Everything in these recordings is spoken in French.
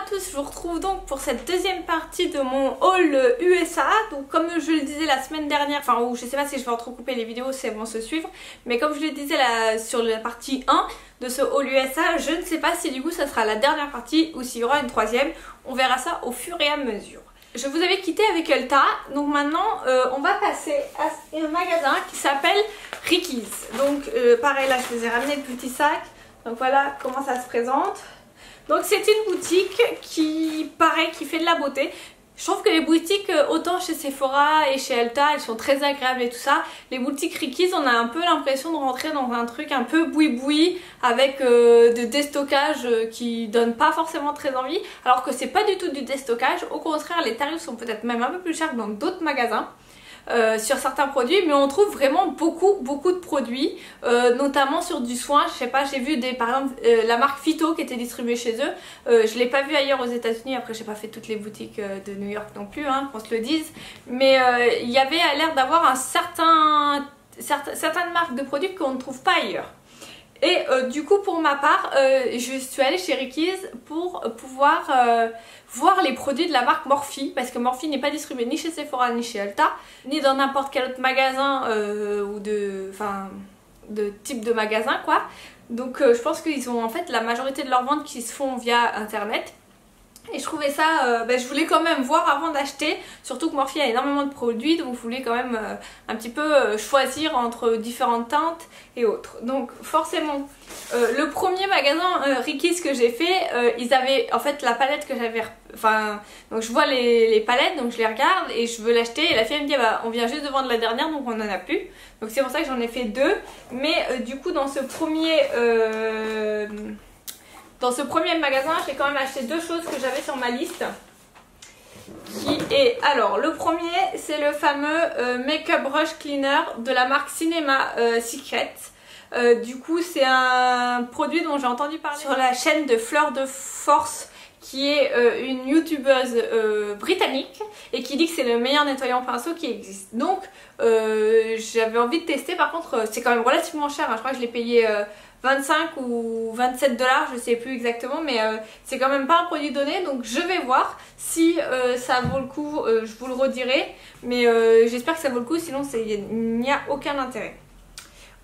à tous, je vous retrouve donc pour cette deuxième partie de mon haul USA. Donc comme je le disais la semaine dernière, enfin ou je sais pas si je vais entrecouper les vidéos si elles vont se suivre, mais comme je le disais sur la partie 1 de ce haul USA, je ne sais pas si du coup ça sera la dernière partie ou s'il y aura une troisième. On verra ça au fur et à mesure. Je vous avais quitté avec Ulta, donc maintenant on va passer à un magasin qui s'appelle Ricky's. Donc pareil, là je vous ai ramené le petit sac, donc voilà comment ça se présente. Donc c'est une boutique qui, pareil, qui fait de la beauté. Je trouve que les boutiques, autant chez Sephora et chez Ulta, elles sont très agréables et tout ça. Les boutiques Ricky's, on a un peu l'impression de rentrer dans un truc un peu boui-boui avec de déstockage qui donne pas forcément très envie. Alors que c'est pas du tout du déstockage. Au contraire, les tarifs sont peut-être même un peu plus chers que dans d'autres magasins. Sur certains produits, mais on trouve vraiment beaucoup de produits, notamment sur du soin. Je sais pas, j'ai vu par exemple la marque Phyto qui était distribuée chez eux. Je l'ai pas vu ailleurs aux États-Unis. Après, j'ai pas fait toutes les boutiques de New York non plus, hein, qu'on se le dise. Mais il y avait l'air d'avoir certaines marques de produits qu'on ne trouve pas ailleurs. Et du coup pour ma part, je suis allée chez Ricky's pour pouvoir voir les produits de la marque Morphe, parce que Morphe n'est pas distribué ni chez Sephora ni chez Ulta, ni dans n'importe quel autre magasin ou de type de magasin quoi. Donc je pense qu'ils ont en fait la majorité de leurs ventes qui se font via internet. Et je trouvais ça, je voulais quand même voir avant d'acheter, surtout que Morphe a énormément de produits, donc je voulais quand même un petit peu choisir entre différentes teintes et autres. Donc forcément, le premier magasin Ricky's que j'ai fait, ils avaient en fait la palette que j'avais, donc je vois les palettes, donc je les regarde et je veux l'acheter et la fille elle me dit on vient juste de vendre la dernière donc on en a plus. Donc c'est pour ça que j'en ai fait deux, mais du coup dans ce premier magasin, j'ai quand même acheté deux choses que j'avais sur ma liste. Alors, le premier, c'est le fameux Make-up Brush Cleaner de la marque Cinema Secret. Du coup, c'est un produit dont j'ai entendu parler sur la chaîne de Fleur de Force, qui est une youtubeuse britannique et qui dit que c'est le meilleur nettoyant pinceau qui existe. Donc, j'avais envie de tester. Par contre, c'est quand même relativement cher, hein. Je crois que je l'ai payé 25 ou 27 $, je sais plus exactement, mais c'est quand même pas un produit donné, donc je vais voir si ça vaut le coup, je vous le redirai, mais j'espère que ça vaut le coup, sinon il n'y a aucun intérêt.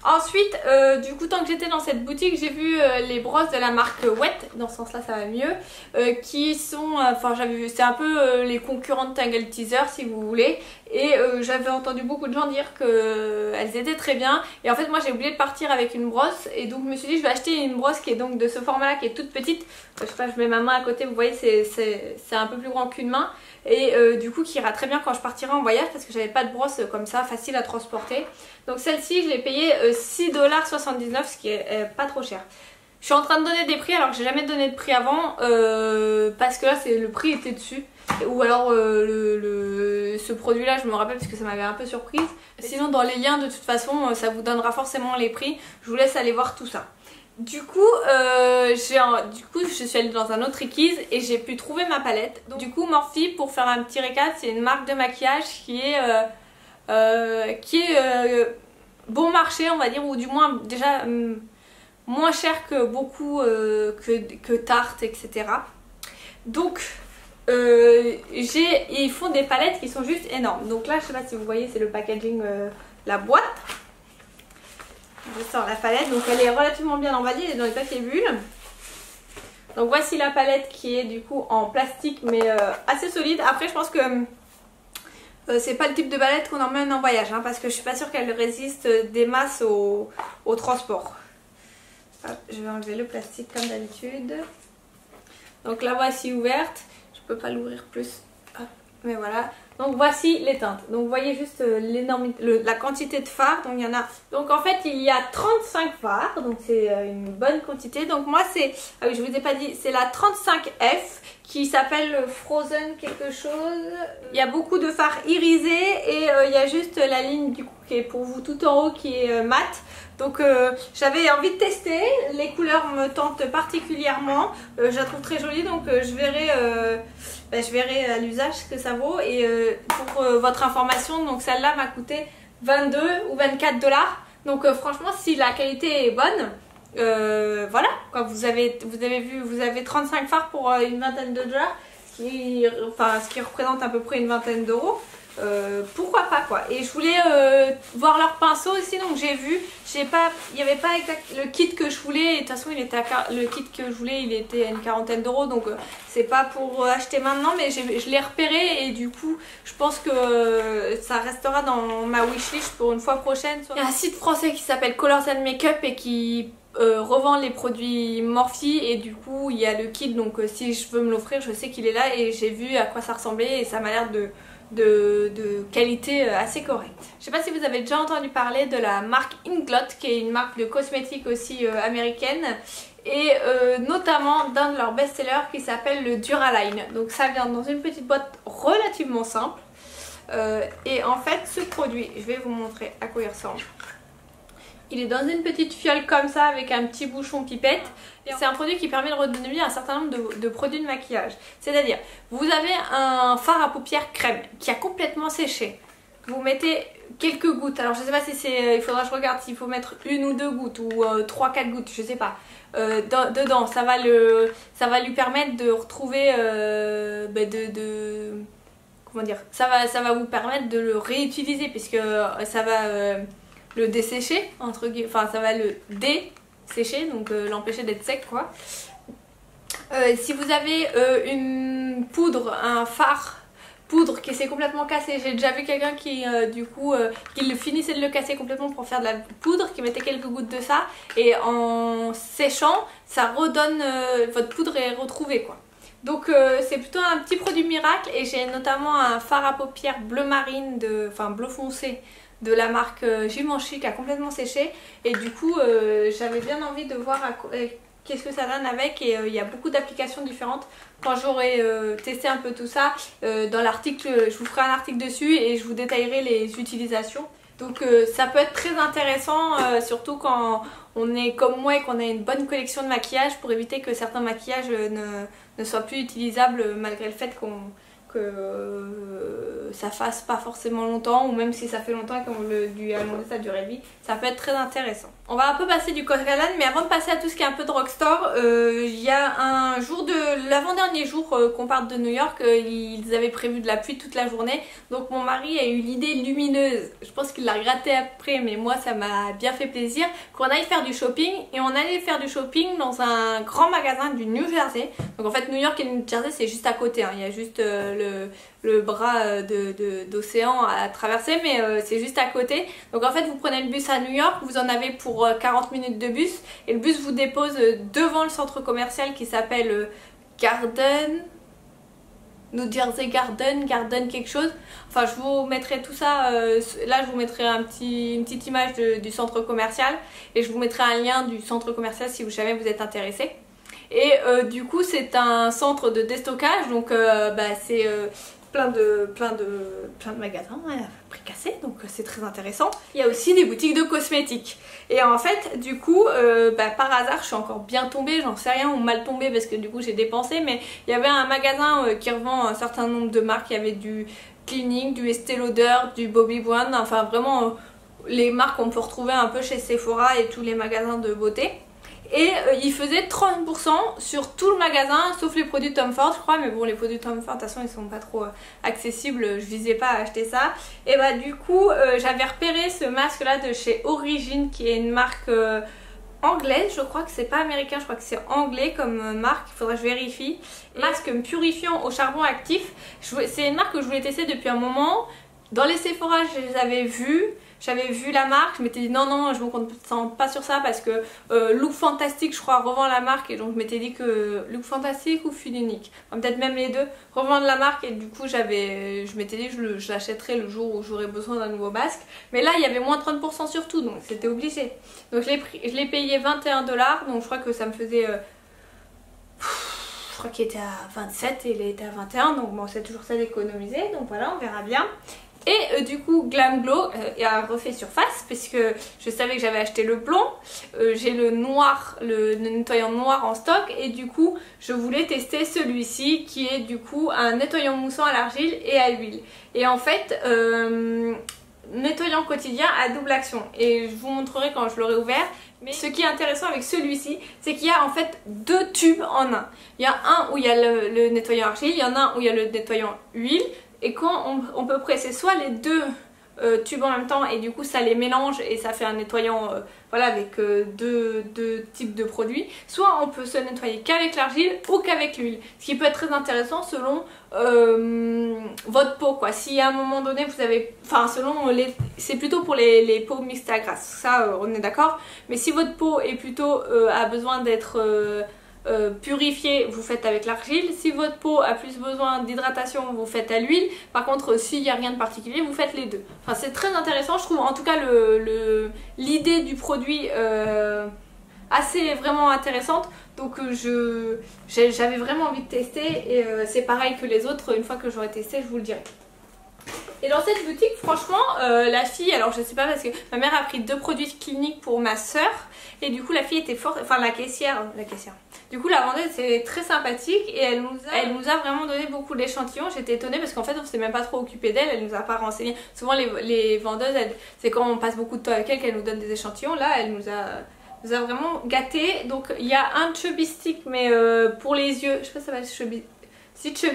Ensuite, du coup, tant que j'étais dans cette boutique, j'ai vu les brosses de la marque Wet, dans ce sens-là ça va mieux, qui sont, c'est un peu les concurrents de Tangle Teezer si vous voulez, et j'avais entendu beaucoup de gens dire qu'elles étaient très bien, et en fait moi j'ai oublié de partir avec une brosse, et donc je me suis dit je vais acheter une brosse qui est donc de ce format-là, qui est toute petite, je sais pas, je mets ma main à côté, vous voyez c'est un peu plus grand qu'une main, et du coup qui ira très bien quand je partirai en voyage, parce que j'avais pas de brosse comme ça facile à transporter. Donc celle-ci je l'ai payée 6,79 $, ce qui est pas trop cher. Je suis en train de donner des prix alors que j'ai jamais donné de prix avant, parce que là le prix était dessus, ou alors ce produit là je me rappelle parce que ça m'avait un peu surprise. Sinon dans les liens de toute façon ça vous donnera forcément les prix, je vous laisse aller voir tout ça. Du coup, je suis allée dans un autre Ricky's et j'ai pu trouver ma palette. Donc, du coup, Morphe, pour faire un petit récap, c'est une marque de maquillage qui est bon marché, on va dire, ou du moins déjà moins cher que beaucoup que Tarte, etc. Donc, ils font des palettes qui sont juste énormes. Donc là, je sais pas si vous voyez, c'est le packaging, la boîte. Je sors la palette, donc elle est relativement bien emballée, elle est dans les papiers bulles. Donc voici la palette qui est du coup en plastique mais assez solide. Après je pense que c'est pas le type de palette qu'on emmène en voyage, hein, parce que je suis pas sûre qu'elle résiste des masses au transport. Hop, je vais enlever le plastique comme d'habitude. Donc la voici ouverte, je peux pas l'ouvrir plus. Hop, mais voilà. Donc voici les teintes. Donc vous voyez juste la quantité de fards. Donc il y en a. Donc en fait il y a 35 fards. Donc c'est une bonne quantité. Donc moi c'est, ah oui je vous ai pas dit, c'est la 35F qui s'appelle Frozen quelque chose. Il y a beaucoup de fards irisés et il y a juste la ligne du coup qui est pour vous tout en haut qui est mat. Donc j'avais envie de tester, les couleurs me tentent particulièrement, je la trouve très jolie, donc je verrai à l'usage ce que ça vaut. Et pour votre information, donc celle-là m'a coûté 22 ou 24 $. Donc franchement si la qualité est bonne, Voilà, quoi, vous avez vu, vous avez 35 fards pour une vingtaine de dollars, ce qui représente à peu près une vingtaine d'euros. Pourquoi pas quoi. Et je voulais voir leurs pinceaux aussi, donc j'ai vu, il n'y avait pas le kit que je voulais, et de toute façon le kit que je voulais il était à une quarantaine d'euros, donc c'est pas pour acheter maintenant, mais je l'ai repéré et du coup je pense que ça restera dans ma wishlist pour une fois prochaine. Il y a un site français qui s'appelle Colors and Makeup et qui revend les produits Morphe, et du coup il y a le kit, donc si je veux me l'offrir je sais qu'il est là, et j'ai vu à quoi ça ressemblait et ça m'a l'air de qualité assez correcte. Je sais pas si vous avez déjà entendu parler de la marque Inglot, qui est une marque de cosmétiques aussi américaine, et notamment d'un de leurs best-sellers qui s'appelle le Duraline. Donc ça vient dans une petite boîte relativement simple, et en fait ce produit, je vais vous montrer à quoi il ressemble. Il est dans une petite fiole comme ça avec un petit bouchon pipette. C'est un produit qui permet de redonner vie à un certain nombre de produits de maquillage. C'est-à-dire, vous avez un fard à paupières crème qui a complètement séché. Vous mettez quelques gouttes. Alors je sais pas si c'est... il faudra que je regarde s'il faut mettre une ou deux gouttes ou 3-4 gouttes, je sais pas. Dedans, ça va lui permettre de retrouver... comment dire, ça va vous permettre de le réutiliser, puisque ça va... le dessécher, entre guillemets, enfin ça va le dessécher, donc l'empêcher d'être sec quoi. Si vous avez une poudre, un fard poudre qui s'est complètement cassé, j'ai déjà vu quelqu'un qui qui finissait de le casser complètement pour faire de la poudre, qui mettait quelques gouttes de ça, et en séchant ça redonne, votre poudre est retrouvée quoi. Donc c'est plutôt un petit produit miracle, et j'ai notamment un fard à paupières bleu marine, enfin bleu foncé, de la marque Givenchy, qui a complètement séché, et du coup j'avais bien envie de voir qu'est-ce que ça donne avec, et il y a beaucoup d'applications différentes. Quand j'aurai testé un peu tout ça, dans l'article, je vous ferai un article dessus et je vous détaillerai les utilisations. Donc ça peut être très intéressant, surtout quand on est comme moi et qu'on a une bonne collection de maquillage, pour éviter que certains maquillages ne soient plus utilisables, malgré le fait que ça fasse pas forcément longtemps, ou même si ça fait longtemps et qu'on lui a demandé sa durée de vie, ça peut être très intéressant. On va un peu passer du coq à l'âne, mais avant de passer à tout ce qui est un peu drugstore, il y a un jour l'avant-dernier jour qu'on parte de New York, ils avaient prévu de la pluie toute la journée, donc mon mari a eu l'idée lumineuse, je pense qu'il l'a regretté après, mais moi ça m'a bien fait plaisir, qu'on aille faire du shopping, et on allait faire du shopping dans un grand magasin du New Jersey. Donc en fait New York et New Jersey c'est juste à côté, hein. Il y a juste le bras d'océan à traverser, mais c'est juste à côté. Donc en fait vous prenez le bus à New York, vous en avez pour 40 minutes de bus, et le bus vous dépose devant le centre commercial qui s'appelle New Jersey Garden quelque chose. Enfin je vous mettrai tout ça, là je vous mettrai une petite image du centre commercial, et je vous mettrai un lien du centre commercial si jamais vous êtes intéressé. Et du coup c'est un centre de déstockage, donc c'est plein de magasins à prix cassé, donc c'est très intéressant. Il y a aussi des boutiques de cosmétiques, et en fait du coup par hasard je suis encore bien tombée, j'en sais rien, ou mal tombée parce que du coup j'ai dépensé, mais il y avait un magasin qui revend un certain nombre de marques. Il y avait du Clinique, du Estée Lauder, du Bobbi Brown, enfin vraiment les marques qu'on peut retrouver un peu chez Sephora et tous les magasins de beauté. Et il faisait 30% sur tout le magasin, sauf les produits Tom Ford je crois, mais bon les produits Tom Ford de toute façon ils sont pas trop accessibles, je visais pas à acheter ça. Et bah du coup j'avais repéré ce masque là de chez Origin, qui est une marque anglaise, je crois que c'est pas américain, je crois que c'est anglais comme marque, il faudrait que je vérifie. Masque purifiant au charbon actif, c'est une marque que je voulais tester depuis un moment. Dans les Sephora je les avais vus, j'avais vu la marque, je m'étais dit non je me concentre pas sur ça, parce que Look Fantastic je crois revend la marque, et donc je m'étais dit que Look Fantastic ou Fil Unique, enfin, peut-être même les deux, revendent la marque, et du coup je m'étais dit que je l'achèterais le jour où j'aurais besoin d'un nouveau masque, mais là il y avait moins 30% sur tout, donc c'était obligé. Donc je l'ai payé 21 $, donc je crois que ça me faisait... je crois qu'il était à 27 et il était à 21, donc bon c'est toujours ça d'économiser, donc voilà on verra bien. Et du coup Glam Glow a refait surface, parce que je savais que j'avais acheté le blond, j'ai le noir, le nettoyant noir en stock, et du coup je voulais tester celui-ci qui est du coup un nettoyant moussant à l'argile et à l'huile. Et en fait nettoyant quotidien à double action, et je vous montrerai quand je l'aurai ouvert. Mais ce qui est intéressant avec celui-ci, c'est qu'il y a en fait deux tubes en un. Il y a un où il y a le nettoyant argile, il y en a un où il y a le nettoyant huile. Et quand on peut presser soit les deux tubes en même temps et du coup ça les mélange et ça fait un nettoyant voilà, avec deux types de produits, soit on peut se nettoyer qu'avec l'argile ou qu'avec l'huile, ce qui peut être très intéressant selon votre peau quoi. Si à un moment donné vous avez, enfin selon les, c'est plutôt pour les peaux mixtes à grasse, ça on est d'accord, mais si votre peau est plutôt a besoin d'être purifié, vous faites avec l'argile. Si votre peau a plus besoin d'hydratation, vous faites à l'huile. Par contre, s'il n'y a rien de particulier, vous faites les deux. Enfin, c'est très intéressant, je trouve en tout cas l'idée du produit assez vraiment intéressante. Donc j'avais vraiment envie de tester et c'est pareil que les autres, une fois que j'aurai testé, je vous le dirai. Et dans cette boutique, franchement, la fille, alors je sais pas parce que ma mère a pris 2 produits cliniques pour ma soeur et du coup la fille était forte, enfin la caissière. Du coup la vendeuse c'est très sympathique et elle nous a vraiment donné beaucoup d'échantillons. J'étais étonnée parce qu'en fait on s'est même pas trop occupé d'elle, elle nous a pas renseigné. Souvent les vendeuses, c'est quand on passe beaucoup de temps avec elle qu'elle nous donne des échantillons. Là elle nous a vraiment gâtés. Donc il y a un chubby stick mais pour les yeux, je sais pas si ça va être chubby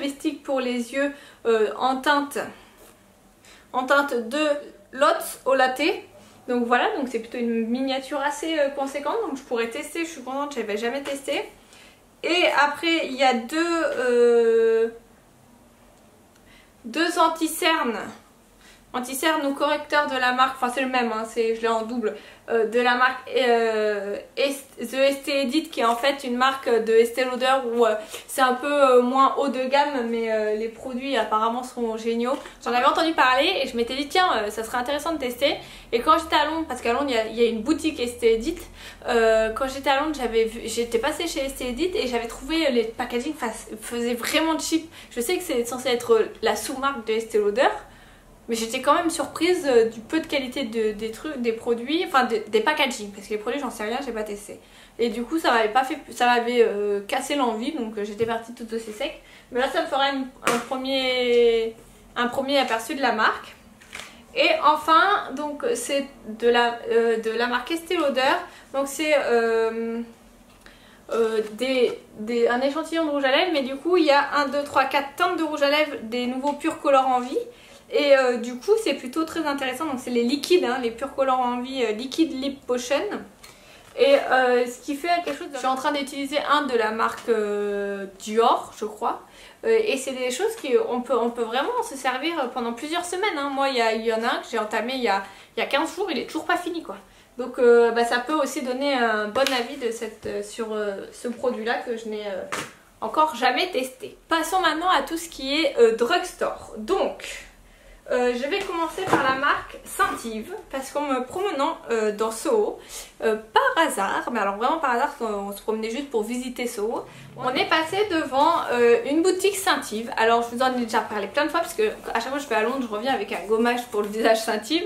stick pour les yeux en teinte de Lots au latte. Donc voilà, donc c'est plutôt une miniature assez conséquente, donc je pourrais tester, je suis contente, je n'avais jamais testé. Et après il y a deux anti-cernes ou correcteurs de la marque, enfin c'est le même, hein, je l'ai en double, de la marque The Estée Edit, qui est en fait une marque de Estée Lauder où c'est un peu moins haut de gamme, mais les produits apparemment sont géniaux. J'en avais entendu parler et je m'étais dit tiens ça serait intéressant de tester. Et quand j'étais à Londres, parce qu'à Londres il y a une boutique Estée Edit, quand j'étais à Londres j'étais passée chez Estée Edit et j'avais trouvé les packaging faisaient vraiment cheap. Je sais que c'est censé être la sous-marque de Estée Lauder, mais j'étais quand même surprise du peu de qualité des produits, enfin des packaging, parce que les produits j'en sais rien, j'ai pas testé. Et du coup ça m'avait cassé l'envie, donc j'étais partie tout aussi sec. Mais là ça me fera un premier aperçu de la marque. Et enfin, donc c'est de la marque Estée Lauder, donc c'est un échantillon de rouge à lèvres, mais du coup il y a 1, 2, 3, 4 teintes de rouge à lèvres, des nouveaux purs colorants en vie. Et du coup c'est plutôt très intéressant, donc c'est les liquides, hein, les purs colorants en vie Liquid Lip Potion. Et ce qui fait quelque chose, je suis en train d'utiliser un de la marque Dior je crois, et c'est des choses qu'on peut vraiment se servir pendant plusieurs semaines, hein. Moi il y en a un que j'ai entamé il y a 15 jours, il est toujours pas fini quoi. Donc ça peut aussi donner un bon avis sur ce produit là que je n'ai encore jamais testé. Passons maintenant à tout ce qui est drugstore. Donc je vais commencer par la marque Scentive, parce qu'en me promenant dans Soho, par hasard, mais alors vraiment par hasard, on se promenait juste pour visiter Soho, on est passé devant une boutique Scentive. Alors je vous en ai déjà parlé plein de fois, parce que à chaque fois que je vais à Londres, je reviens avec un gommage pour le visage Scentive.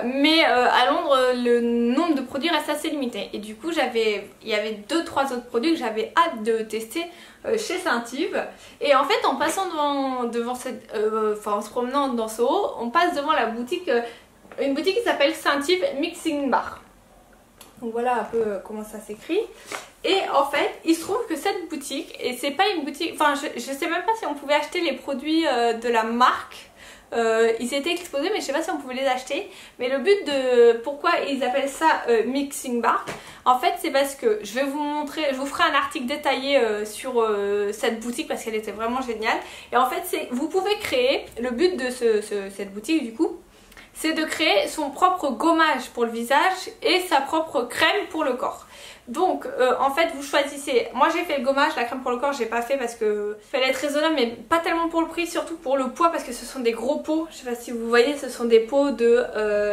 Mais à Londres le nombre de produits reste assez limité et du coup il y avait 2-3 autres produits que j'avais hâte de tester chez Scentive. Et en fait en passant devant cette en se promenant dans Soho, on passe devant la boutique, une boutique qui s'appelle Scentive Mixing Bar. Donc voilà un peu comment ça s'écrit. Et en fait il se trouve que cette boutique, et c'est pas une boutique, enfin je sais même pas si on pouvait acheter les produits de la marque. Ils étaient exposés mais je sais pas si on pouvait les acheter. Mais le but de pourquoi ils appellent ça Mixing Bar, en fait c'est parce que je vais vous montrer, je vous ferai un article détaillé sur cette boutique parce qu'elle était vraiment géniale. Et en fait vous pouvez créer, le but de cette boutique du coup, c'est de créer son propre gommage pour le visage et sa propre crème pour le corps. Donc en fait vous choisissez, moi j'ai fait le gommage, la crème pour le corps j'ai pas fait parce que fallait être raisonnable, mais pas tellement pour le prix, surtout pour le poids, parce que ce sont des gros pots, je sais pas si vous voyez, ce sont des pots de,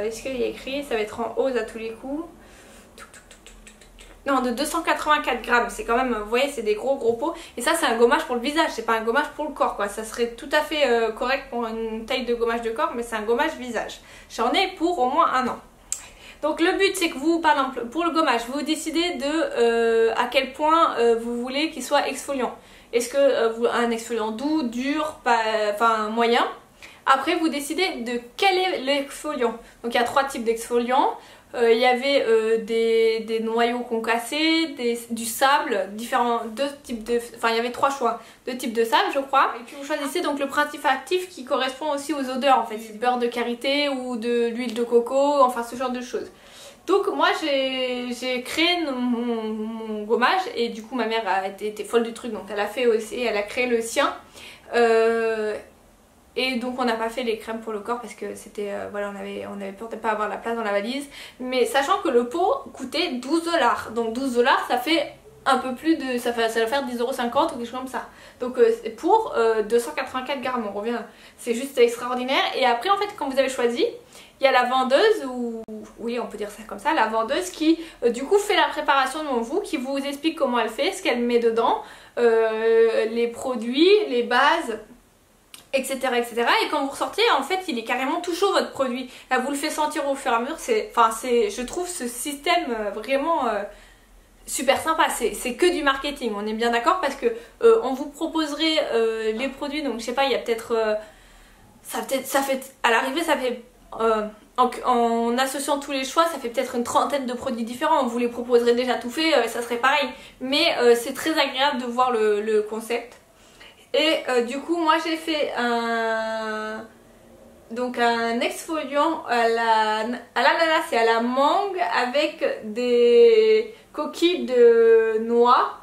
est-ce qu'il y a écrit, ça va être en hausse à tous les coups, non, de 284 grammes, c'est quand même, vous voyez, c'est des gros pots, et ça c'est un gommage pour le visage, c'est pas un gommage pour le corps quoi, ça serait tout à fait correct pour une taille de gommage de corps, mais c'est un gommage visage. J'en ai pour au moins 1 an. Donc le but c'est que vous, par exemple pour le gommage, vous décidez de à quel point vous voulez qu'il soit exfoliant. Est-ce que un exfoliant doux, dur, enfin moyen. Après vous décidez de quel est l'exfoliant. Donc il y a 3 types d'exfoliants. Il y avait des noyaux concassés, du sable, deux types de... Enfin il y avait 3 choix, 2 types de sable je crois. Et puis vous choisissez donc le principe actif qui correspond aussi aux odeurs en fait, du beurre de karité ou de l'huile de coco, enfin ce genre de choses. Donc moi j'ai créé mon gommage et du coup ma mère était folle du truc, donc elle a fait aussi, elle a créé le sien. Et donc on n'a pas fait les crèmes pour le corps parce que c'était voilà, on avait peur de ne pas avoir la place dans la valise. Mais sachant que le pot coûtait 12 $. Donc 12 $ ça fait un peu plus de... ça va faire 10,50 € ou quelque chose comme ça. Donc pour 284 grammes, on revient. C'est juste extraordinaire. Et après en fait quand vous avez choisi, il y a la vendeuse, ou oui on peut dire ça comme ça, la vendeuse qui du coup fait la préparation devant vous, qui vous explique comment elle fait, ce qu'elle met dedans, les produits, les bases, etc., etc. Et quand vous ressortez, en fait, il est carrément tout chaud votre produit. Elle vous le fait sentir au fur et à mesure. Je trouve ce système vraiment super sympa. C'est que du marketing, on est bien d'accord, parce que on vous proposerait les produits. Donc je sais pas, il y a peut-être ça fait à l'arrivée ça fait en associant tous les choix, ça fait peut-être une trentaine de produits différents. On vous les proposerait déjà tout fait, ça serait pareil. Mais c'est très agréable de voir le concept. Et du coup moi j'ai fait un exfoliant à l'ananas et à la mangue avec des coquilles de noix.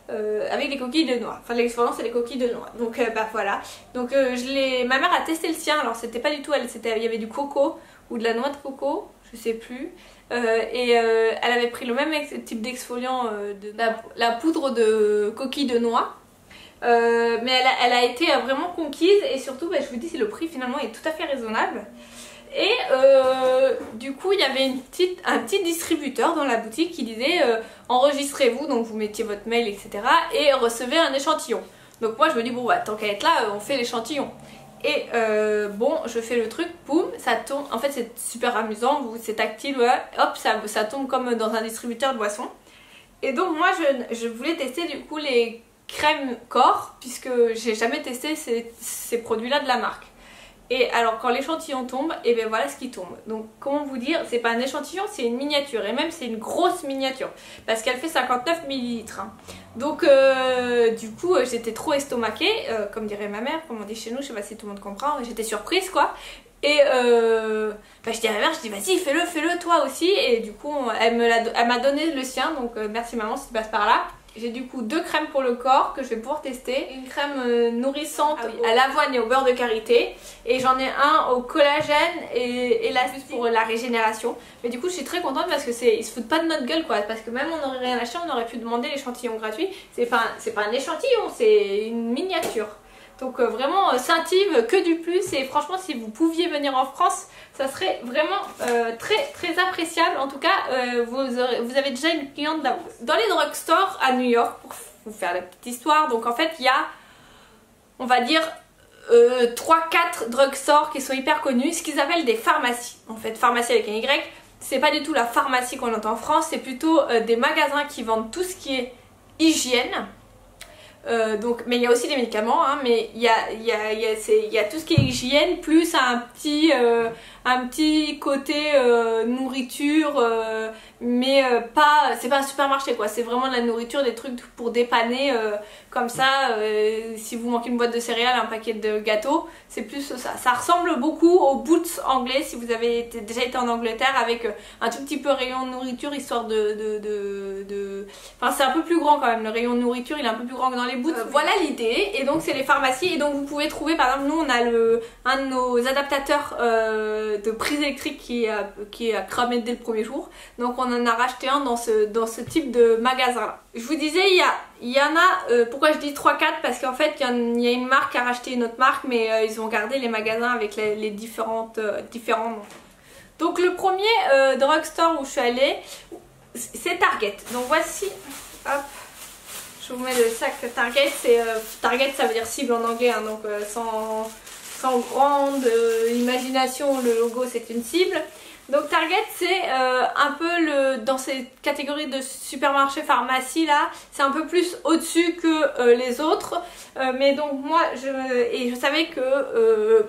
Enfin l'exfoliant c'est les coquilles de noix. Donc bah voilà. Donc ma mère a testé le sien. Alors c'était pas du tout elle, il y avait du coco ou de la noix de coco, je sais plus. Elle avait pris le même type d'exfoliant, la poudre de coquilles de noix. Mais elle a été vraiment conquise et surtout bah, je vous dis le prix finalement est tout à fait raisonnable. Et du coup il y avait un petit distributeur dans la boutique qui disait enregistrez-vous, donc vous mettiez votre mail etc. et recevez un échantillon. Donc moi je me dis bon bah tant qu'à être là on fait l'échantillon. Et bon je fais le truc, boum, ça tombe, en fait c'est super amusant, c'est tactile, ouais, hop ça tombe comme dans un distributeur de boissons. Et donc moi je voulais tester du coup les crème corps puisque j'ai jamais testé ces produits là de la marque. Et alors quand l'échantillon tombe, et bien voilà ce qui tombe. Donc comment vous dire, c'est pas un échantillon, c'est une miniature. Et même c'est une grosse miniature parce qu'elle fait 59 ml hein. Donc du coup j'étais trop estomaquée, comme dirait ma mère, comme on dit chez nous, je sais pas si tout le monde comprend. J'étais surprise quoi. Et bah, je dis à ma mère, je dis vas-y fais-le toi aussi. Et du coup elle m'a donné le sien, donc merci maman si tu passes par là. J'ai du coup 2 crèmes pour le corps que je vais pouvoir tester. Une crème nourrissante à l'avoine et au beurre de karité. Et j'en ai un au collagène et l'astuce pour la régénération. Mais du coup je suis très contente parce que ils se foutent pas de notre gueule quoi. Parce que même on n'aurait rien acheté, on aurait pu demander l'échantillon gratuit. C'est pas un échantillon, c'est une miniature. Donc vraiment Saint-Yves, que du plus. Et franchement si vous pouviez venir en France, ça serait vraiment très très appréciable. En tout cas vous avez déjà une cliente dans les drugstores à New York, pour vous faire la petite histoire. Donc en fait il y a, on va dire 3-4 drugstores qui sont hyper connus, ce qu'ils appellent des pharmacies. En fait pharmacie avec un Y, c'est pas du tout la pharmacie qu'on entend en France, c'est plutôt des magasins qui vendent tout ce qui est hygiène. Donc, mais il y a aussi des médicaments hein, mais il y a tout ce qui est hygiène plus un petit côté nourriture, mais c'est pas un supermarché quoi, c'est vraiment de la nourriture, des trucs pour dépanner comme ça, si vous manquez une boîte de céréales, un paquet de gâteaux, c'est plus ça. Ça ressemble beaucoup aux Boots anglais si vous avez déjà été en Angleterre, avec un tout petit peu rayon de nourriture histoire enfin c'est un peu plus grand quand même, le rayon de nourriture il est un peu plus grand que dans les Boots. Voilà l'idée. Et donc c'est les pharmacies et donc vous pouvez trouver, par exemple nous on a un de nos adaptateurs de prise électrique qui a cramé dès le premier jour, donc on en a racheté un dans ce type de magasin là. Je vous disais il y en a, pourquoi je dis 3-4, parce qu'en fait il y a une marque qui a racheté une autre marque, mais ils ont gardé les magasins avec les différents noms. Donc le premier drugstore où je suis allée, c'est Target. Donc voici, hop, je vous mets le sac Target. Target ça veut dire cible en anglais hein, donc sans grande imagination, le logo c'est une cible. Donc Target c'est un peu dans ces catégories de supermarché pharmacie là, c'est un peu plus au-dessus que les autres, mais donc moi je savais que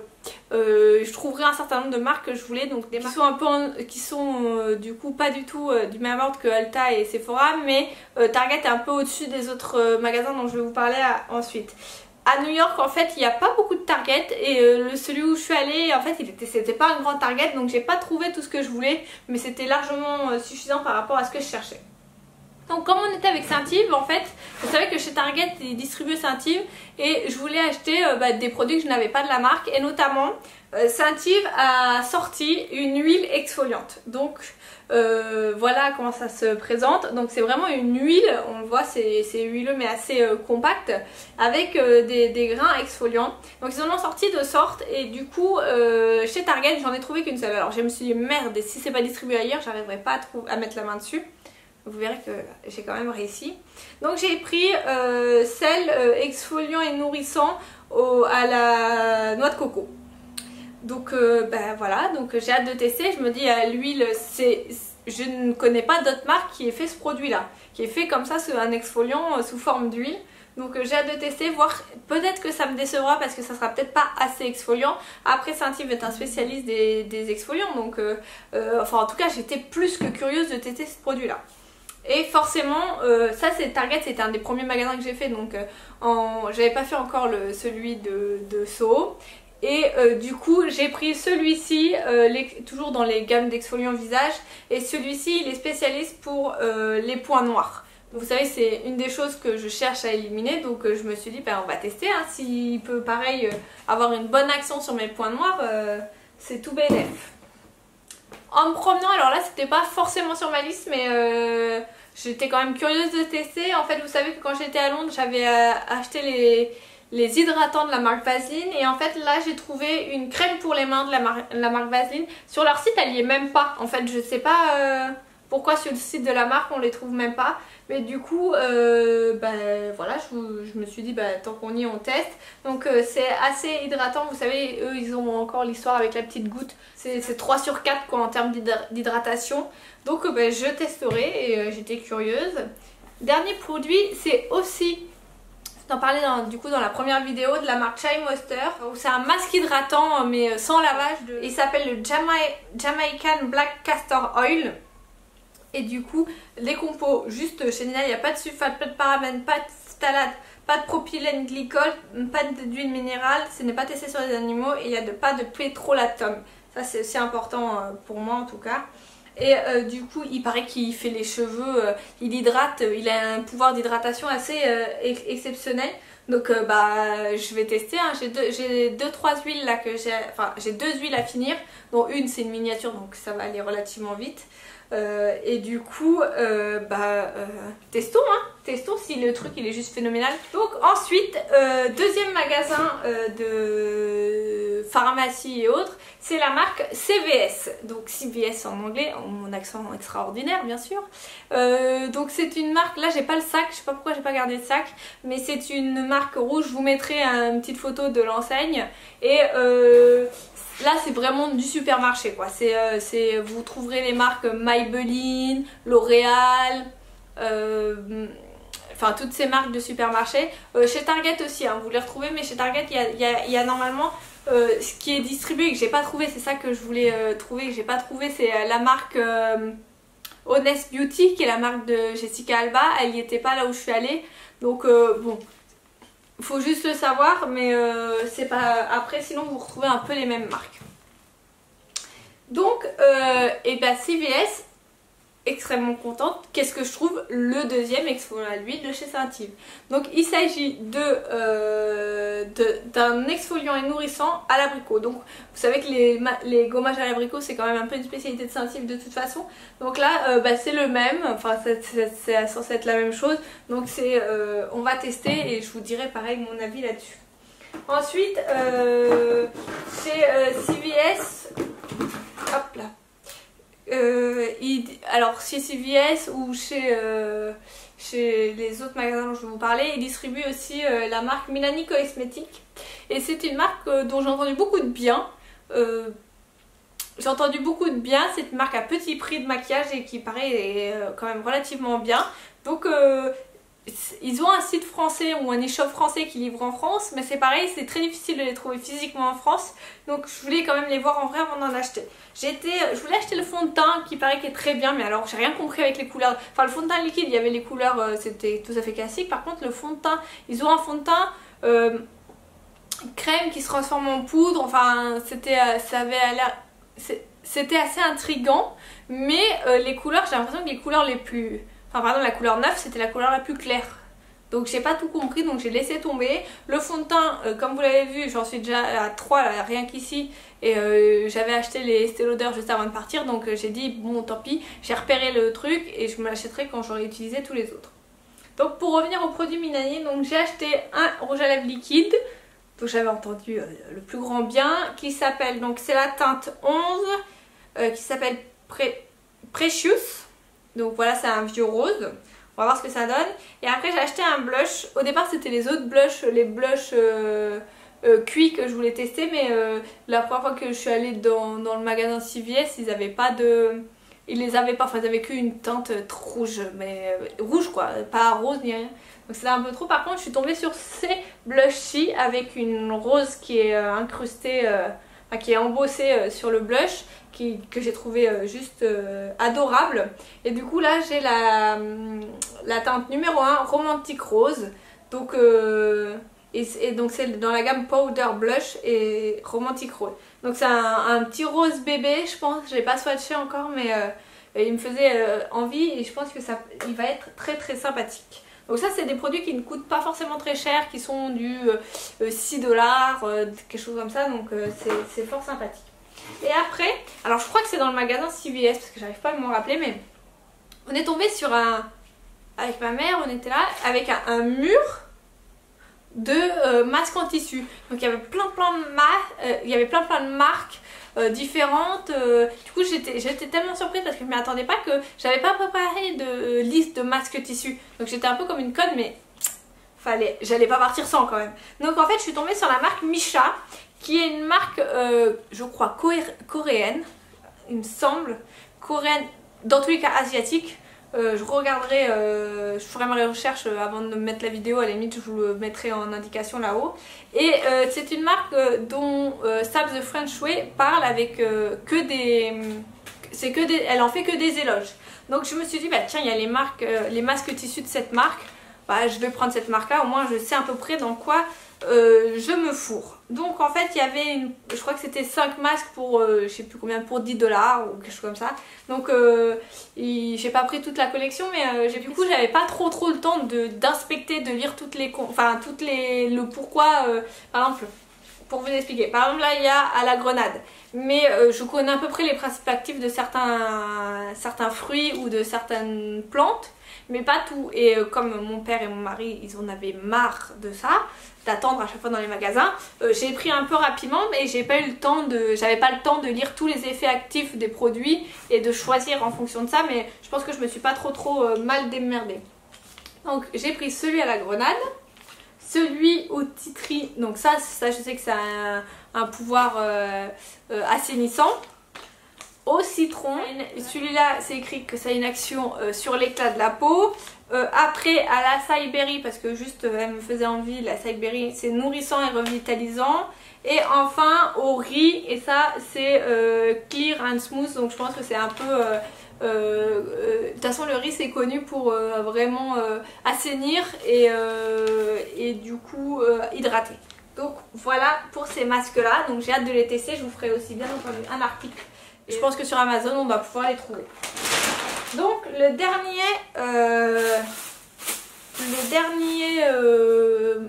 je trouverai un certain nombre de marques que je voulais, donc des marques qui sont un peu qui sont du coup pas du tout du même ordre que Ulta et Sephora, mais Target est un peu au-dessus des autres magasins dont je vais vous parler ensuite. À New York en fait il n'y a pas beaucoup de Target et celui où je suis allée en fait c'était pas un grand Target, donc j'ai pas trouvé tout ce que je voulais, mais c'était largement suffisant par rapport à ce que je cherchais. Donc comme on était avec Saint-Yves, en fait, je savais que chez Target ils distribuaient Saint-Yves et je voulais acheter des produits que je n'avais pas de la marque, et notamment Saint-Yves a sorti une huile exfoliante. Donc voilà comment ça se présente. Donc c'est vraiment une huile, on le voit, c'est huileux mais assez compact, avec des grains exfoliants. Donc ils en ont sorti de sortes, et du coup chez Target j'en ai trouvé qu'une seule. Alors je me suis dit merde, et si c'est pas distribué ailleurs j'arriverai pas à mettre la main dessus. Vous verrez que j'ai quand même réussi. Donc j'ai pris celle exfoliant et nourrissant à la noix de coco. Donc ben voilà, donc j'ai hâte de tester. Je me dis l'huile, je ne connais pas d'autre marque qui ait fait ce produit là, qui ait fait comme ça un exfoliant sous forme d'huile. Donc j'ai hâte de tester, voir, peut-être que ça me décevra parce que ça sera peut-être pas assez exfoliant. Après Saint-Yves est un spécialiste des exfoliants, donc enfin en tout cas j'étais plus que curieuse de tester ce produit là. Et forcément, ça c'est Target, c'était un des premiers magasins que j'ai fait, donc j'avais pas fait encore celui de Soho. Et du coup j'ai pris celui-ci, toujours dans les gammes d'exfoliants visage, et celui-ci il est spécialiste pour les points noirs. Vous savez, c'est une des choses que je cherche à éliminer, donc je me suis dit ben, on va tester, hein, s'il peut pareil avoir une bonne action sur mes points noirs, c'est tout bénef. En me promenant, alors là c'était pas forcément sur ma liste, mais j'étais quand même curieuse de tester. En fait vous savez que quand j'étais à Londres j'avais acheté les hydratants de la marque Vaseline, et en fait là j'ai trouvé une crème pour les mains de la marque Vaseline. Sur leur site elle y est même pas, en fait je sais pas pourquoi sur le site de la marque on les trouve même pas, mais du coup ben, voilà, je me suis dit ben, tant qu'on y est on teste. Donc c'est assez hydratant, vous savez eux ils ont encore l'histoire avec la petite goutte, c'est 3 sur 4 quoi en termes d'hydratation. Donc ben, je testerai, et j'étais curieuse. Dernier produit, c'est aussi, j'en parlais du coup dans la première vidéo, de la marque Shea Moisture. C'est un masque hydratant mais sans lavage, il s'appelle le Jamaican Black Castor Oil. Et du coup les compos juste génial, il n'y a pas de sulfate, pas de parabènes, pas de phtalate, pas de propylène glycol, pas d'huile minérale, ce n'est pas testé sur les animaux, et il n'y a pas de pétrolatum. Ça c'est aussi important pour moi en tout cas. Et du coup il paraît qu'il fait les cheveux, il hydrate, il a un pouvoir d'hydratation assez exceptionnel. Donc bah je vais tester, hein. J'ai 2-3 huiles là que j'ai 2 huiles à finir, dont une c'est une miniature donc ça va aller relativement vite. Et du coup testons, hein, testons si le truc il est juste phénoménal. Donc ensuite deuxième magasin de pharmacie et autres, c'est la marque CVS, donc CVS en anglais, mon accent extraordinaire bien sûr. Donc c'est une marque, là j'ai pas le sac, je sais pas pourquoi j'ai pas gardé le sac, mais c'est une marque rouge, je vous mettrai une petite photo de l'enseigne. Et là c'est vraiment du supermarché quoi, vous trouverez les marques Maybelline, L'Oréal, enfin toutes ces marques de supermarché. Chez Target aussi, hein, vous les retrouvez, mais chez Target il y a normalement ce qui est distribué et que j'ai pas trouvé, c'est ça que je voulais trouver, que j'ai pas trouvé, c'est la marque Honest Beauty, qui est la marque de Jessica Alba. Elle y était pas là où je suis allée, donc bon, faut juste le savoir, mais c'est pas. Après, sinon vous retrouvez un peu les mêmes marques. Donc, et ben CVS, extrêmement contente. Qu'est-ce que je trouve? Le deuxième exfoliant à l'huile de chez Saint-Yves. Donc il s'agit d'un exfoliant et nourrissant à l'abricot. Donc vous savez que les gommages à l'abricot c'est quand même un peu une spécialité de Saint-Yves de toute façon. Donc là c'est le même, enfin c'est censé être la même chose. Donc on va tester et je vous dirai pareil mon avis là-dessus. Ensuite chez CVS, hop là. Alors chez CVS ou chez les autres magasins dont je vais vous parler, ils distribuent aussi la marque Milani Cosmetics, et c'est une marque dont j'ai entendu beaucoup de bien. C'est une marque à petit prix de maquillage et qui paraît quand même relativement bien. Donc ils ont un site français ou un e-shop français qui livre en France, mais c'est pareil, c'est très difficile de les trouver physiquement en France, donc je voulais quand même les voir en vrai avant d'en acheter. Je voulais acheter le fond de teint qui paraît qu'il est très bien, mais alors j'ai rien compris avec les couleurs. Enfin, le fond de teint liquide, il y avait les couleurs, c'était tout à fait classique. Par contre, le fond de teint, ils ont un fond de teint crème qui se transforme en poudre. Enfin, c'était assez intriguant, mais les couleurs, j'ai l'impression que les couleurs les plus... Enfin, par exemple, la couleur 9, c'était la couleur la plus claire. Donc j'ai pas tout compris, donc j'ai laissé tomber. Le fond de teint, comme vous l'avez vu, j'en suis déjà à 3 là, rien qu'ici. Et j'avais acheté les Estée Lauder juste avant de partir, donc j'ai dit bon tant pis, j'ai repéré le truc et je me l'achèterai quand j'aurai utilisé tous les autres. Donc pour revenir au produit Minani, donc j'ai acheté un rouge à lèvres liquide, dont j'avais entendu le plus grand bien, qui s'appelle, donc c'est la teinte 11, qui s'appelle Precious. Donc voilà, c'est un vieux rose. On va voir ce que ça donne. Et après j'ai acheté un blush. Au départ c'était les autres blushs, les blushs cuits que je voulais tester. Mais la première fois que je suis allée dans le magasin CVS, ils avaient pas de... Ils les avaient pas, enfin ils avaient qu'une teinte rouge. Mais rouge quoi, pas rose ni rien. Donc c'était un peu trop. Par contre je suis tombée sur ces blushs-ci avec une rose qui est incrustée, qui est embossée sur le blush. Que j'ai trouvé juste adorable. Et du coup là j'ai la teinte numéro 1 Romantic Rose. Donc et donc c'est dans la gamme Powder Blush et Romantic Rose. Donc c'est un petit rose bébé, je pense. Je l'ai pas swatché encore, mais il me faisait envie et je pense que il va être très très sympathique. Donc ça c'est des produits qui ne coûtent pas forcément très cher, qui sont du 6$, quelque chose comme ça. Donc c'est fort sympathique. Et après, alors je crois que c'est dans le magasin CVS parce que j'arrive pas à m'en rappeler, mais on est tombé sur avec ma mère, on était là avec un mur de masques en tissu. Donc il y avait plein de marques différentes. Du coup j'étais tellement surprise parce que je ne m'attendais pas, que j'avais pas préparé de liste de masques tissu. Donc j'étais un peu comme une conne, mais j'allais pas partir sans quand même. Donc en fait je suis tombée sur la marque Misha, qui est une marque, je crois, coréenne, il me semble, coréenne, dans tous les cas asiatique. Je regarderai, je ferai ma recherche avant de mettre la vidéo, à la limite je vous le mettrai en indication là-haut. Et c'est une marque dont Sab the French Way parle avec que des... elle en fait que des éloges. Donc je me suis dit, bah tiens, il y a les masques tissus de cette marque, bah, je vais prendre cette marque là, au moins je sais à peu près dans quoi je me fourre. Donc en fait il y avait je crois que c'était 5 masques pour je sais plus combien, pour 10$ ou quelque chose comme ça. Donc j'ai pas pris toute la collection, mais du coup j'avais pas trop le temps d'inspecter, de lire le pourquoi. Par exemple, pour vous expliquer, par exemple là il y a à la grenade, mais je connais à peu près les principes actifs de certains fruits ou de certaines plantes, mais pas tout. Et comme mon père et mon mari ils en avaient marre de ça, d'attendre à chaque fois dans les magasins, j'ai pris un peu rapidement, mais j'avais pas le temps de lire tous les effets actifs des produits et de choisir en fonction de ça, mais je pense que je me suis pas trop mal démerdée. Donc j'ai pris celui à la grenade, celui au titri, donc ça je sais que ça a un pouvoir assainissant. Au citron, celui-là c'est écrit que ça a une action sur l'éclat de la peau. Après à l'acai berry, parce que juste elle me faisait envie, l'acai berry c'est nourrissant et revitalisant. Et enfin au riz, et ça c'est clear and smooth, donc je pense que c'est un peu... de toute façon le riz c'est connu pour vraiment assainir et du coup hydrater. Donc voilà pour ces masques là, donc j'ai hâte de les tester, je vous ferai aussi bien entendu un article. Je pense que sur Amazon on va pouvoir les trouver. Donc le dernier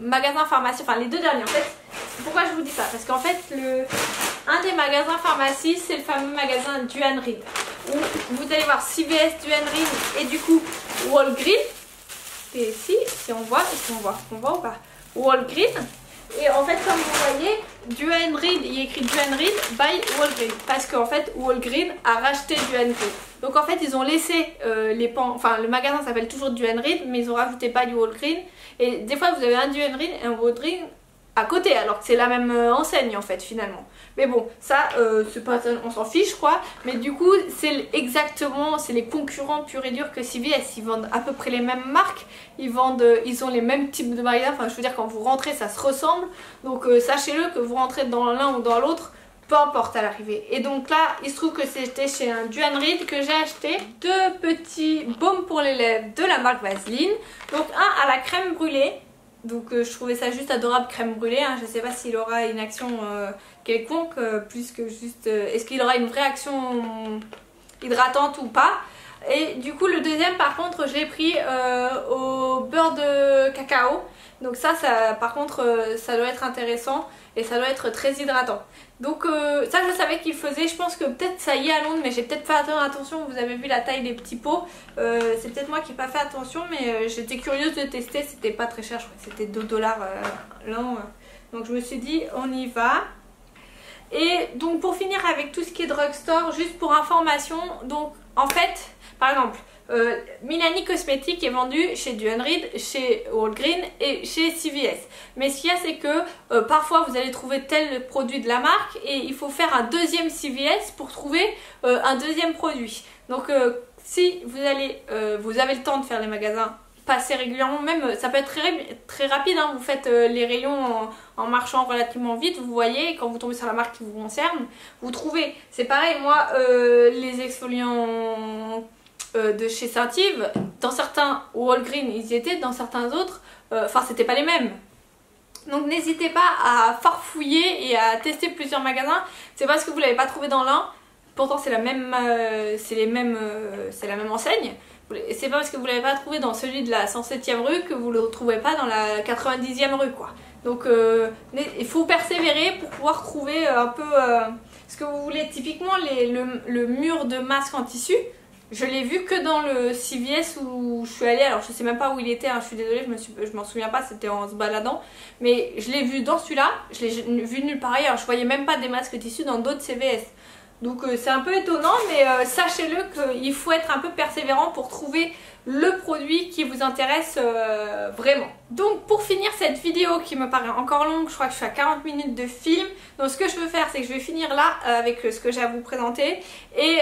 magasin pharmacie, enfin les deux derniers en fait. Pourquoi je vous dis ça? Parce qu'en fait un des magasins pharmacie c'est le fameux magasin Duane Reade, où vous allez voir CVS, Duane Reade et du coup Walgreens. Et ici, si on voit ou pas, Walgreens. Et en fait comme vous voyez, Duane Reade, il y a écrit Duane Reade by Walgreens, parce qu'en fait Walgreens a racheté Duane Reade. Donc en fait ils ont laissé le magasin s'appelle toujours Duane Reade, mais ils ont rajouté by Walgreens. Et des fois vous avez un Duane Reade et un Walgreens à côté alors que c'est la même enseigne en fait finalement. Mais bon, ça, c'est pas, on s'en fiche quoi. Mais du coup, c'est exactement, c'est les concurrents purs et durs que CVS. Ils vendent à peu près les mêmes marques. Ils ont les mêmes types de magasins. Enfin, je veux dire, quand vous rentrez, ça se ressemble. Donc, sachez-le que vous rentrez dans l'un ou dans l'autre, peu importe à l'arrivée. Et donc là, il se trouve que c'était chez un Duane Reade que j'ai acheté 2 petits baumes pour les lèvres de la marque Vaseline. Donc, un à la crème brûlée. Donc je trouvais ça juste adorable, crème brûlée, hein. Je sais pas s'il aura une action quelconque, plus que juste... est-ce qu'il aura une vraie action hydratante ou pas. Et du coup le deuxième par contre je l'ai pris au beurre de cacao. Donc ça par contre ça doit être intéressant et ça doit être très hydratant. Donc ça je savais qu'il faisait, je pense que peut-être ça y est à Londres mais j'ai peut-être pas fait attention, vous avez vu la taille des petits pots, c'est peut-être moi qui n'ai pas fait attention mais j'étais curieuse de tester, c'était pas très cher, je crois que c'était 2 $ l'an, donc je me suis dit on y va. Et donc pour finir avec tout ce qui est drugstore, juste pour information, donc en fait par exemple Milani Cosmetics est vendu chez Duane Reade, chez Walgreens et chez CVS. Mais ce qu'il y a c'est que parfois vous allez trouver tel produit de la marque et il faut faire un deuxième CVS pour trouver un deuxième produit. Donc si vous avez le temps de faire les magasins, passez régulièrement, même ça peut être très rapide, hein. Vous faites les rayons en marchant relativement vite, vous voyez, quand vous tombez sur la marque qui vous concerne, vous trouvez. C'est pareil, moi les exfoliants de chez Saint-Yves, dans certains Walgreens ils y étaient, dans certains autres, enfin c'était pas les mêmes. Donc n'hésitez pas à farfouiller et à tester plusieurs magasins. C'est parce que vous l'avez pas trouvé dans l'un, pourtant c'est la même enseigne. C'est pas parce que vous l'avez pas trouvé dans celui de la 107e rue que vous le retrouvez pas dans la 90e rue quoi. Donc il faut persévérer pour pouvoir trouver un peu ce que vous voulez. Typiquement le mur de masque en tissu, je l'ai vu que dans le CVS où je suis allée. Alors je sais même pas où il était, hein, je suis désolée, je m'en souviens pas, c'était en se baladant. Mais je l'ai vu dans celui-là, je l'ai vu nulle part ailleurs. Je voyais même pas des masques tissus dans d'autres CVS. Donc c'est un peu étonnant, mais sachez-le qu'il faut être un peu persévérant pour trouver le produit qui vous intéresse vraiment. Donc pour finir cette vidéo qui me paraît encore longue, je crois que je suis à 40 minutes de film. Donc ce que je veux faire c'est que je vais finir là avec ce que j'ai à vous présenter. Et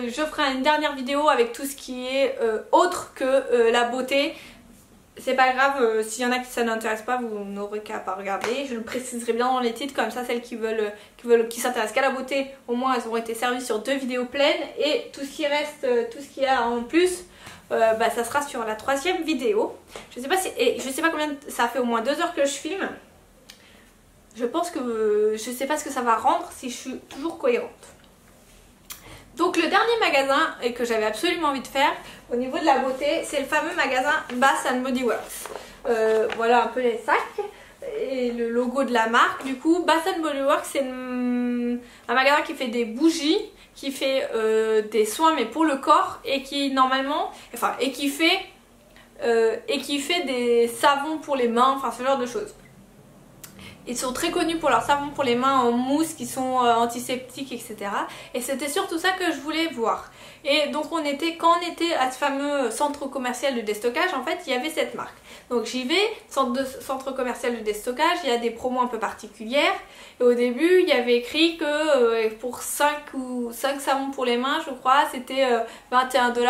je ferai une dernière vidéo avec tout ce qui est autre que la beauté. C'est pas grave, s'il y en a qui ça n'intéresse pas, vous n'aurez qu'à pas regarder. Je le préciserai bien dans les titres, comme ça celles qui s'intéressent qu'à la beauté, au moins elles auront été servies sur 2 vidéos pleines. Et tout ce qui reste, tout ce qu'il y a en plus, ça sera sur la 3e vidéo. Je sais pas si, et je sais pas combien, ça fait au moins 2 heures que je filme. Je pense que je sais pas ce que ça va rendre si je suis toujours cohérente. Donc le dernier magasin et que j'avais absolument envie de faire au niveau de la beauté, c'est le fameux magasin Bath & Body Works. Voilà un peu les sacs et le logo de la marque. Du coup, Bath & Body Works c'est un magasin qui fait des bougies, qui fait des soins mais pour le corps et qui normalement, et qui fait des savons pour les mains, enfin ce genre de choses. Ils sont très connus pour leurs savons pour les mains en mousse qui sont antiseptiques, etc. Et c'était surtout ça que je voulais voir. Et donc quand on était à ce fameux centre commercial de déstockage, en fait, il y avait cette marque. Donc j'y vais, centre commercial de déstockage, il y a des promos un peu particulières. Et au début, il y avait écrit que pour 5 savons pour les mains, je crois, c'était 21 $.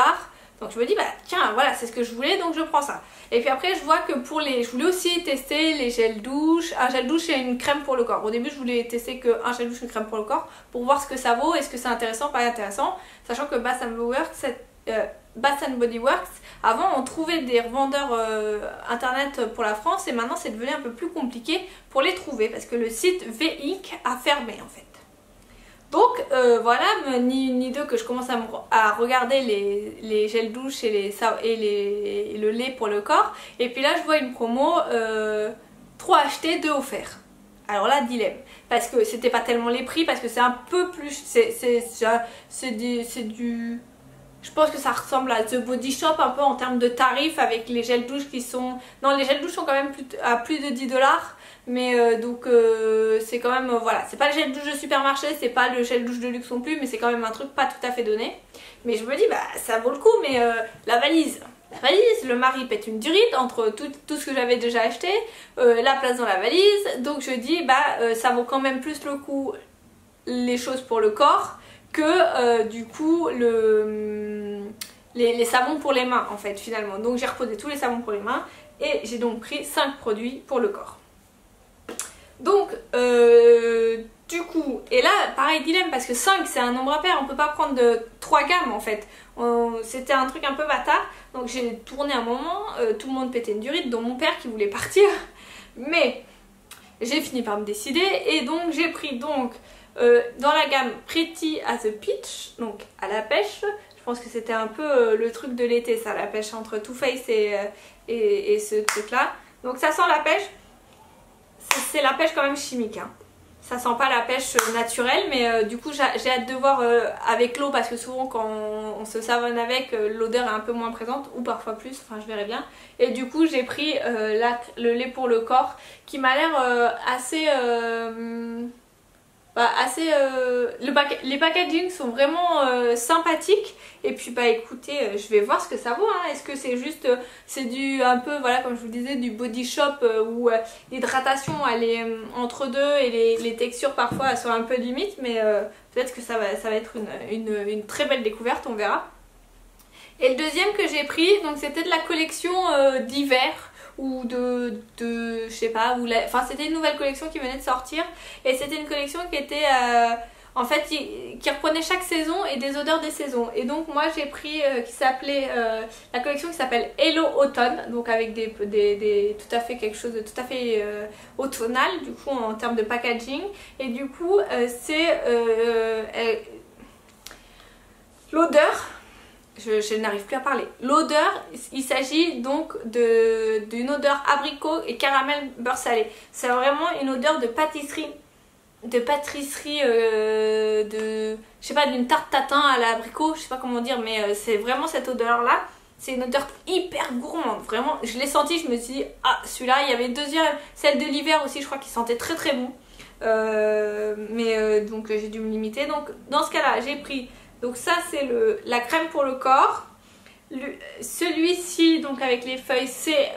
Donc je me dis, bah tiens, voilà, c'est ce que je voulais, donc je prends ça. Et puis après, je vois que je voulais aussi tester les gels douche, un gel douche et une crème pour le corps. Au début, je voulais tester qu'un gel douche et une crème pour le corps pour voir ce que ça vaut, est-ce que c'est intéressant, pas intéressant. Sachant que Bath & Body Works, avant, on trouvait des revendeurs internet pour la France et maintenant, c'est devenu un peu plus compliqué pour les trouver parce que le site V-Inc a fermé en fait. Donc voilà, ni deux que je commence à regarder les gels douche et le lait pour le corps. Et puis là je vois une promo 3 achetés, 2 offerts. Alors là, dilemme. Parce que c'était pas tellement les prix, parce que c'est un peu plus... C'est du... Je pense que ça ressemble à The Body Shop un peu en termes de tarifs avec les gels douche qui sont... Non, les gels douche sont quand même à plus de 10 $. Mais c'est quand même, voilà, c'est pas le gel douche de supermarché, c'est pas le gel douche de luxe non plus, mais c'est quand même un truc pas tout à fait donné. Mais je me dis, bah ça vaut le coup, mais la valise, la valise, le mari pète une durite entre tout ce que j'avais déjà acheté, la place dans la valise, donc je dis bah ça vaut quand même plus le coup les choses pour le corps que du coup les savons pour les mains en fait finalement. Donc j'ai reposé tous les savons pour les mains et j'ai donc pris 5 produits pour le corps. Donc du coup, et là pareil dilemme parce que 5 c'est un nombre impair, on peut pas prendre de 3 gammes en fait. C'était un truc un peu bâtard, donc j'ai tourné un moment, tout le monde pétait une durite, dont mon père qui voulait partir, mais j'ai fini par me décider et donc j'ai pris donc dans la gamme Pretty as a Peach, donc à la pêche. Je pense que c'était un peu le truc de l'été ça, la pêche entre Too Faced et ce truc là. Donc ça sent la pêche, c'est la pêche quand même chimique hein. Ça sent pas la pêche naturelle, mais du coup j'ai hâte de voir avec l'eau parce que souvent quand on se savonne avec, l'odeur est un peu moins présente ou parfois plus, enfin je verrai bien. Et du coup j'ai pris le lait pour le corps qui m'a l'air assez... les packagings sont vraiment sympathiques et puis bah écoutez je vais voir ce que ça vaut hein. Est-ce que c'est juste c'est du un peu voilà comme je vous disais du body shop où l'hydratation elle est entre deux et les textures parfois elles sont un peu limites, mais peut-être que ça va être une très belle découverte, on verra. Et le deuxième que j'ai pris donc c'était de la collection d'hiver ou je sais pas, enfin c'était une nouvelle collection qui venait de sortir et c'était une collection qui était en fait qui reprenait chaque saison et des odeurs des saisons. Et donc moi j'ai pris qui s'appelait la collection qui s'appelle Hello Autumn, donc avec tout à fait quelque chose de tout à fait automnal du coup en termes de packaging. Et du coup c'est l'odeur. Je n'arrive plus à parler. L'odeur, il s'agit donc d'une odeur abricot et caramel beurre salé. C'est vraiment une odeur de pâtisserie, je sais pas, d'une tarte tatin à l'abricot, je sais pas comment dire, mais c'est vraiment cette odeur là. C'est une odeur hyper gourmande, vraiment. Je l'ai senti, je me suis dit, ah celui-là, il y avait celle de l'hiver aussi, je crois qu'il sentait très très bon. Donc j'ai dû me limiter. Donc dans ce cas-là, j'ai pris. Donc ça c'est la crème pour le corps. Celui-ci donc avec les feuilles c'est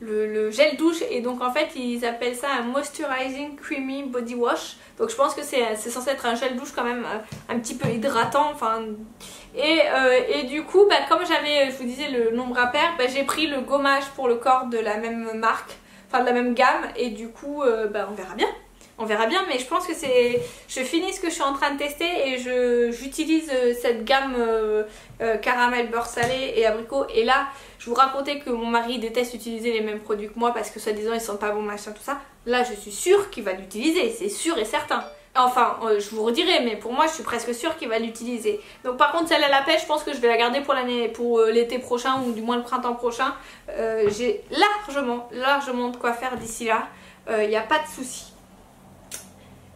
le gel douche et donc en fait ils appellent ça un moisturizing creamy body wash. Donc je pense que c'est censé être un gel douche quand même un petit peu hydratant. Enfin, et du coup bah, comme j'avais, je vous disais, le nombre impair, bah, j'ai pris le gommage pour le corps de la même marque, enfin de la même gamme, et du coup bah, on verra bien. On verra bien, mais je pense que je finis ce que je suis en train de tester et j'utilise cette gamme caramel beurre salé et abricot. Et là, je vous racontais que mon mari déteste utiliser les mêmes produits que moi parce que soi-disant ils sentent pas bon machin tout ça. Là, je suis sûre qu'il va l'utiliser, c'est sûr et certain. Enfin, je vous redirai, mais pour moi, je suis presque sûre qu'il va l'utiliser. Donc par contre, celle à la pêche, je pense que je vais la garder pour l'été prochain ou du moins le printemps prochain. J'ai largement de quoi faire d'ici là. Il n'y a pas de souci.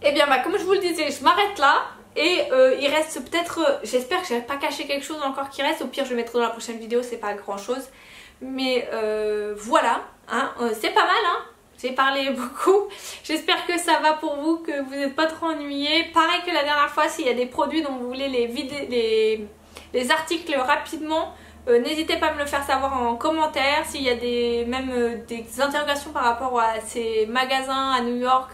Et bien bah, comme je vous le disais, je m'arrête là et il reste peut-être, j'espère que je n'ai pas caché quelque chose encore qui reste, au pire je le mettrai dans la prochaine vidéo, c'est pas grand chose, mais voilà, hein, c'est pas mal hein, j'ai parlé beaucoup, j'espère que ça va pour vous, que vous n'êtes pas trop ennuyés. Pareil que la dernière fois, s'il y a des produits dont vous voulez les articles rapidement, n'hésitez pas à me le faire savoir en commentaire. S'il y a des interrogations par rapport à ces magasins à New York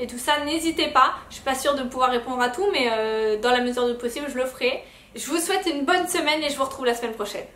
et tout ça, n'hésitez pas. Je suis pas sûre de pouvoir répondre à tout, mais dans la mesure du possible je le ferai. Je vous souhaite une bonne semaine et je vous retrouve la semaine prochaine.